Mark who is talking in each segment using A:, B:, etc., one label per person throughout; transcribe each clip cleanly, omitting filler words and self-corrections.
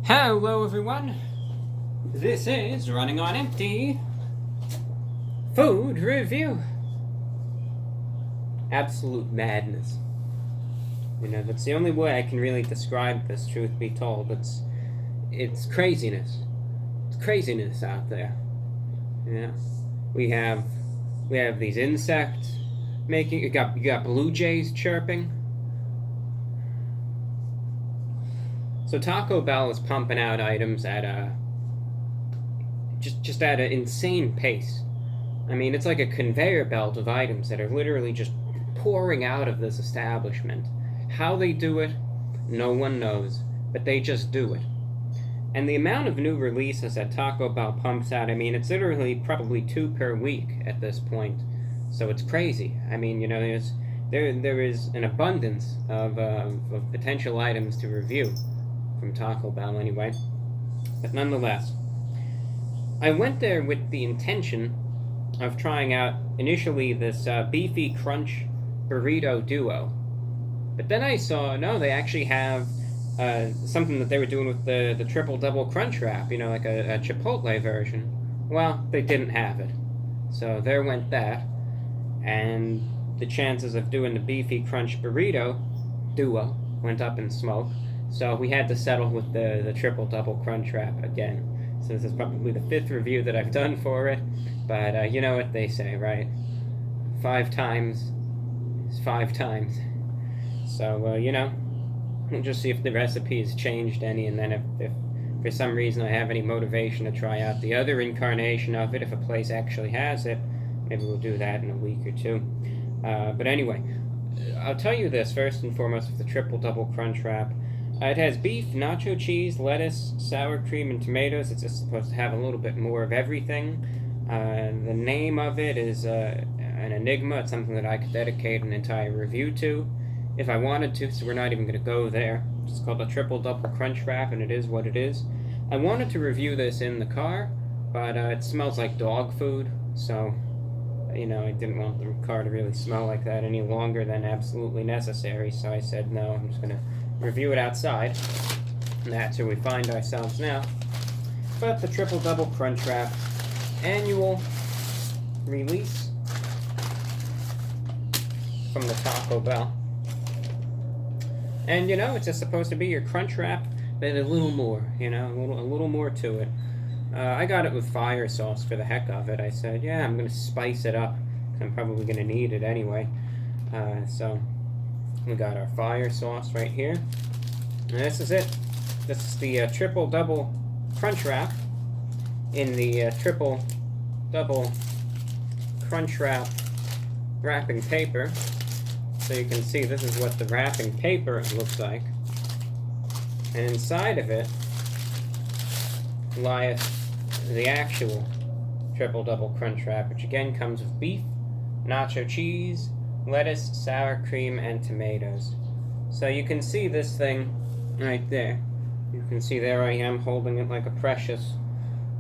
A: Hello everyone, this is Running on Empty Food Review. Absolute madness. You know, that's the only way I can really describe this, truth be told. It's craziness. It's craziness out there. Yeah. We have these insects making, you got blue jays chirping. So Taco Bell is pumping out items at just at an insane pace. I mean, it's like a conveyor belt of items that are literally just pouring out of this establishment. How they do it, no one knows, but they just do it. And the amount of new releases that Taco Bell pumps out, I mean, it's literally probably 2 per week at this point. So it's crazy. I mean, you know, there is an abundance of potential items to review from Taco Bell anyway. But nonetheless, I went there with the intention of trying out initially this beefy crunch burrito duo. But then I saw, no, they actually have something that they were doing with the Triple Double Crunchwrap, you know, like a Chipotle version. Well, they didn't have it. So there went that. And the chances of doing the beefy crunch burrito duo went up in smoke. So we had to settle with the Triple Double Crunchwrap again. So this is probably the 5th review that I've done for it. But you know what they say, right? 5 times is 5 times. So, you know, we'll just see if the recipe has changed any. And then if for some reason I have any motivation to try out the other incarnation of it, if a place actually has it, maybe we'll do that in a week or 2. But anyway, I'll tell you this first and foremost with the Triple Double Crunchwrap. It has beef, nacho cheese, lettuce, sour cream, and tomatoes. It's just supposed to have a little bit more of everything. The name of it is an enigma. It's something that I could dedicate an entire review to if I wanted to, so we're not even going to go there. It's called a Triple Double Crunchwrap, and it is what it is. I wanted to review this in the car, but it smells like dog food, so, you know, I didn't want the car to really smell like that any longer than absolutely necessary, so I said, no, I'm just going to review it outside, and that's where we find ourselves now. But the Triple Double Crunchwrap annual release from the Taco Bell. And, you know, it's just supposed to be your Crunchwrap, but a little more, you know, a little more to it. I got it with fire sauce for the heck of it. I said, yeah, I'm going to spice it up. I'm probably going to need it anyway. So we got our fire sauce right here. And this is it. This is the Triple Double Crunchwrap in the Triple Double Crunchwrap wrapping paper. So you can see this is what the wrapping paper looks like. And inside of it lieth the actual Triple Double Crunchwrap, which again comes with beef, nacho cheese, lettuce, sour cream, and tomatoes. So you can see this thing right there. You can see there I am holding it like a precious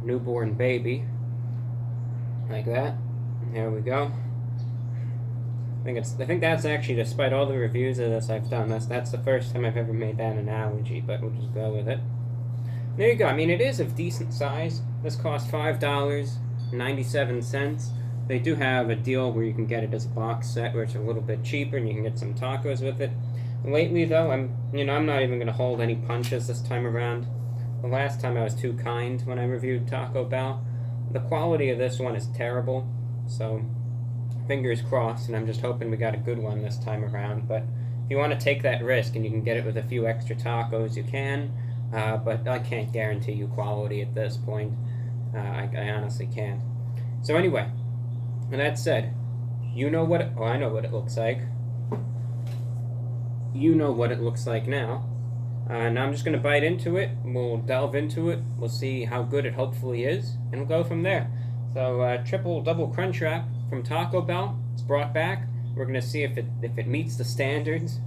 A: newborn baby. Like that. And here we go. I think that's actually, despite all the reviews of this I've done, that's the first time I've ever made that analogy, but we'll just go with it. There you go. I mean, it is of decent size. This cost $5.97. They do have a deal where you can get it as a box set, where it's a little bit cheaper, and you can get some tacos with it. Lately, though, I'm not even going to hold any punches this time around. The last time I was too kind when I reviewed Taco Bell. The quality of this one is terrible, so fingers crossed, and I'm just hoping we got a good one this time around. But if you want to take that risk and you can get it with a few extra tacos, you can. But I can't guarantee you quality at this point. I honestly can't. So anyway, with that said, you know what I know what it looks like. You know what it looks like now. Now I'm just going to bite into it. We'll delve into it. We'll see how good it hopefully is, and we'll go from there. So Triple Double Crunchwrap from Taco Bell. It's brought back. We're going to see if it meets the standards,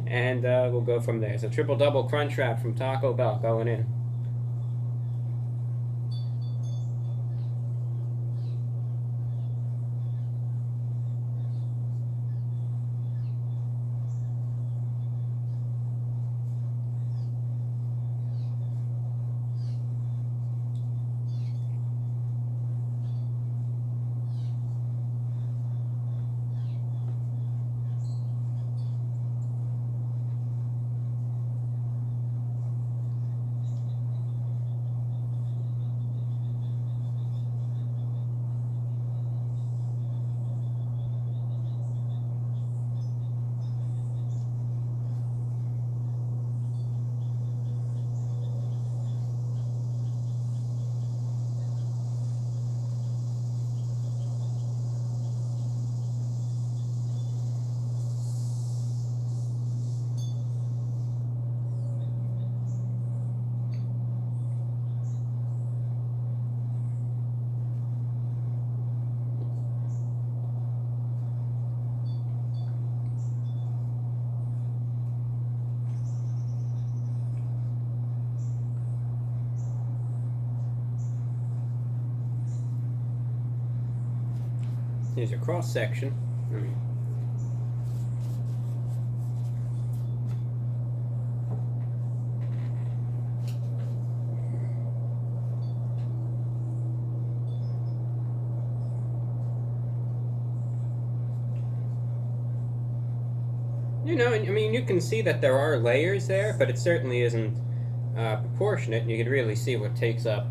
A: and we'll go from there. So Triple Double Crunchwrap from Taco Bell going in. Here's your cross section. You know, I mean, you can see that there are layers there, but it certainly isn't proportionate. You can really see what takes up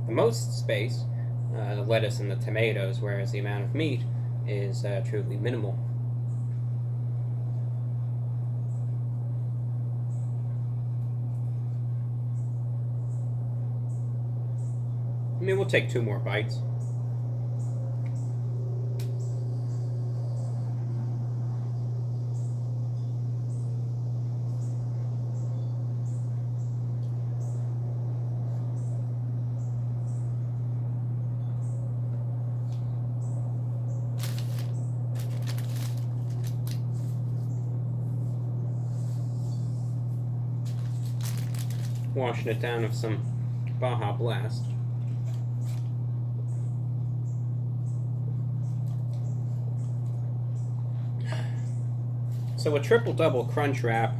A: the most space, the lettuce and the tomatoes, whereas the amount of meat is truly minimal. I mean, we'll take 2 more bites. Washing it down with some Baja Blast. So a Triple Double Crunchwrap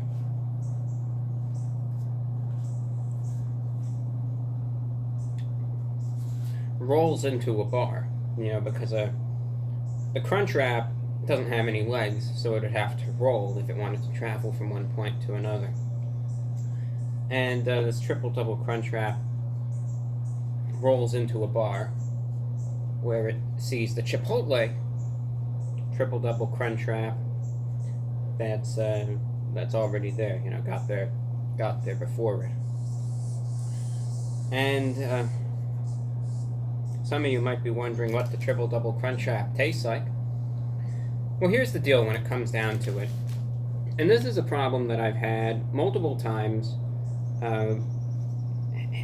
A: rolls into a bar, you know, because the Crunchwrap doesn't have any legs, so it would have to roll if it wanted to travel from one point to another. And this Triple Double Crunchwrap rolls into a bar where it sees the Chipotle Triple Double Crunchwrap that's already there, you know, got there before it. And some of you might be wondering what the Triple Double Crunchwrap tastes like. Well, here's the deal when it comes down to it. And this is a problem that I've had multiple times. And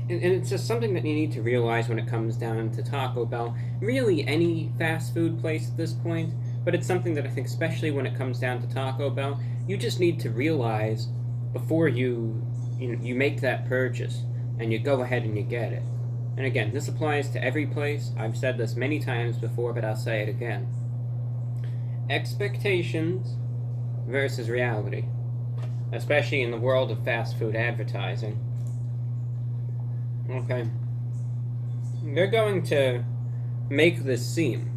A: it's just something that you need to realize when it comes down to Taco Bell. Really, any fast food place at this point. But it's something that I think, especially when it comes down to Taco Bell, you just need to realize before you make that purchase and you go ahead and you get it. And again, this applies to every place. I've said this many times before, but I'll say it again. Expectations versus reality, especially in the world of fast food advertising. Okay. They're going to make this seem,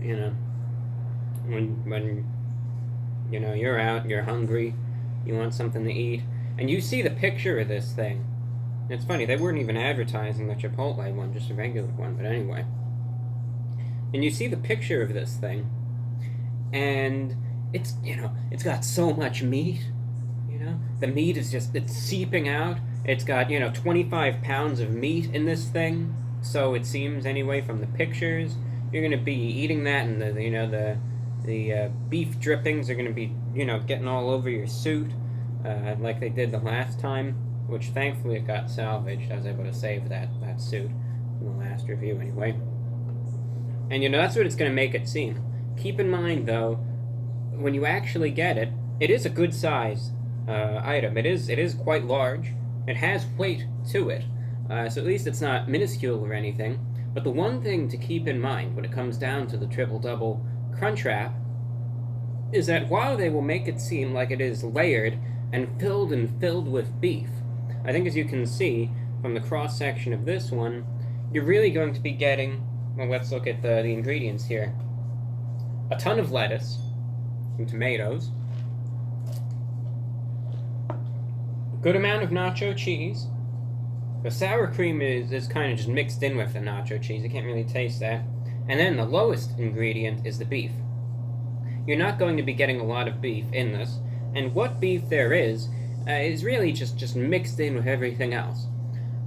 A: you know, when you know, you're out, you're hungry, you want something to eat, and you see the picture of this thing. It's funny, they weren't even advertising the Chipotle one, just a regular one, but anyway. And you see the picture of this thing, and it's, you know, it's got so much meat, you know, the meat is just, it's seeping out. It's got, you know, 25 pounds of meat in this thing, so it seems anyway from the pictures. You're going to be eating that, and the beef drippings are going to be, you know, getting all over your suit, like they did the last time, which thankfully it got salvaged. I was able to save that suit in the last review anyway. And, you know, that's what it's going to make it seem. Keep in mind, though, when you actually get it, it is a good size item. It is quite large. It has weight to it, so at least it's not minuscule or anything. But the one thing to keep in mind when it comes down to the Triple Double Crunchwrap is that while they will make it seem like it is layered and filled with beef, I think as you can see from the cross section of this one, you're really going to be getting, well, let's look at the ingredients here. A ton of lettuce, some tomatoes, good amount of nacho cheese. The sour cream is kind of just mixed in with the nacho cheese. You can't really taste that. And then the lowest ingredient is the beef. You're not going to be getting a lot of beef in this. And what beef there is really just mixed in with everything else.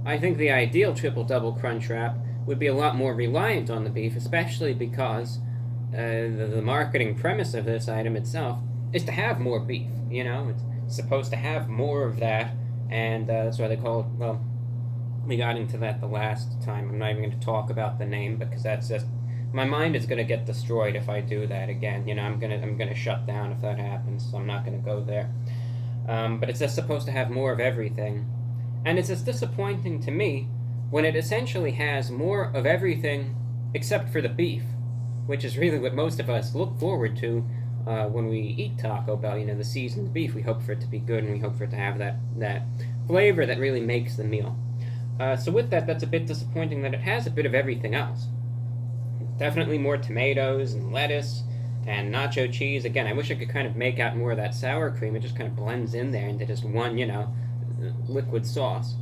A: I think the ideal Triple Double Crunchwrap would be a lot more reliant on the beef, especially because the marketing premise of this item itself is to have more beef. You know, it's supposed to have more of that, and that's why they call it, well, we got into that the last time. I'm not even going to talk about the name because that's just, my mind is going to get destroyed if I do that again. You know, I'm gonna shut down if that happens, so I'm not going to go there. But it's just supposed to have more of everything, and it's just disappointing to me when it essentially has more of everything except for the beef. which is really what most of us look forward to when we eat Taco Bell. You know, the seasoned beef. We hope for it to be good, and we hope for it to have that flavor that really makes the meal. So with that, that's a bit disappointing that it has a bit of everything else. Definitely more tomatoes and lettuce and nacho cheese. Again, I wish I could kind of make out more of that sour cream. It just kind of blends in there into just one, liquid sauce.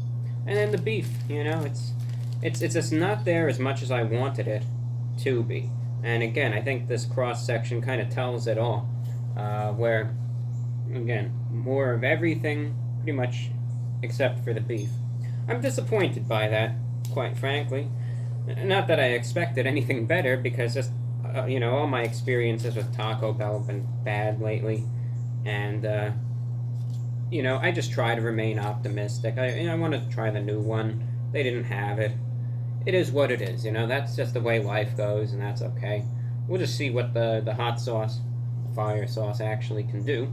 A: And then the beef, it's just not there as much as I wanted it to be. And again, I think this cross section kind of tells it all. Where, again, more of everything, pretty much, except for the beef. I'm disappointed by that, quite frankly. Not that I expected anything better, because just, all my experiences with Taco Bell have been bad lately. And, I just try to remain optimistic. I want to try the new one. They didn't have it. It is what it is, That's just the way life goes, and that's okay. We'll just see what the hot sauce, fire sauce, actually can do.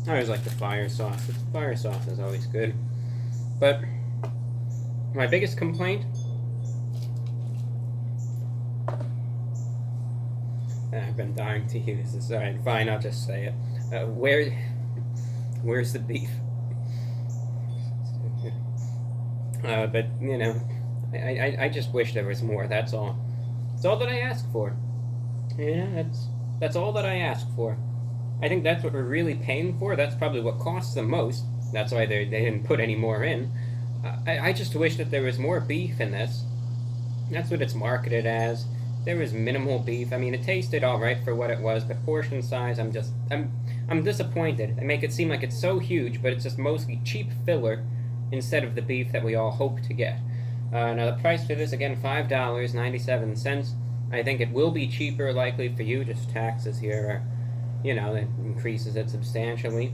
A: I always like the fire sauce. The fire sauce is always good. But my biggest complaint, I've been dying to use this. Alright, fine, I'll just say it. Where's the beef? But, I just wish there was more, that's all. That's all that I ask for. That's all that I ask for. I think that's what we're really paying for. That's probably what costs the most. That's why they didn't put any more in. I just wish that there was more beef in this. That's what it's marketed as. There was minimal beef. I mean, it tasted all right for what it was, but portion size, I'm disappointed. They make it seem like it's so huge, but it's just mostly cheap filler instead of the beef that we all hope to get. Now the price for this, again, $5.97. I think it will be cheaper likely for you. Just taxes here are, that increases it substantially.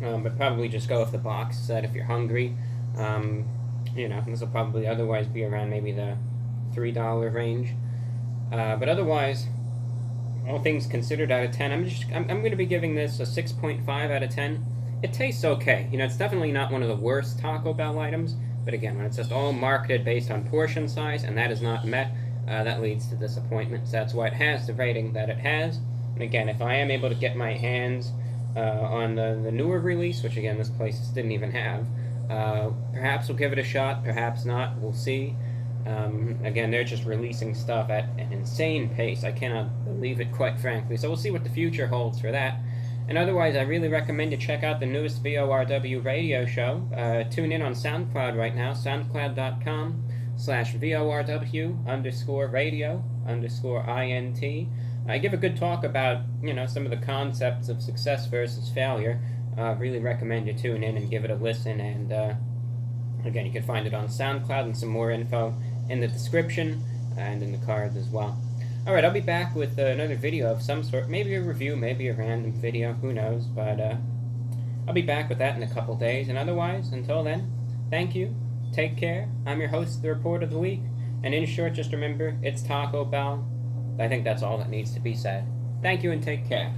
A: But probably just go with the box set if you're hungry. This will probably otherwise be around maybe the $3 range. But otherwise, all things considered, out of 10, I'm going to be giving this a 6.5 out of 10. It tastes okay. It's definitely not one of the worst Taco Bell items. But again, when it's just all marketed based on portion size and that is not met, that leads to disappointment. So that's why it has the rating that it has. And again, if I am able to get my hands on the newer release, which again this place didn't even have, perhaps we'll give it a shot, perhaps not, we'll see. Again, they're just releasing stuff at an insane pace. I cannot believe it, quite frankly. So we'll see what the future holds for that. And otherwise, I really recommend you check out the newest VORW radio show. Tune in on SoundCloud right now, soundcloud.com/VORW_radio_INT. I give a good talk about, some of the concepts of success versus failure. Really recommend you tune in and give it a listen. And again, you can find it on SoundCloud and some more info in the description and in the cards as well. Alright, I'll be back with another video of some sort. Maybe a review, maybe a random video, who knows. But I'll be back with that in a couple days. And otherwise, until then, thank you. Take care. I'm your host, the Report of the Week. And in short, just remember, it's Taco Bell. I think that's all that needs to be said. Thank you and take care.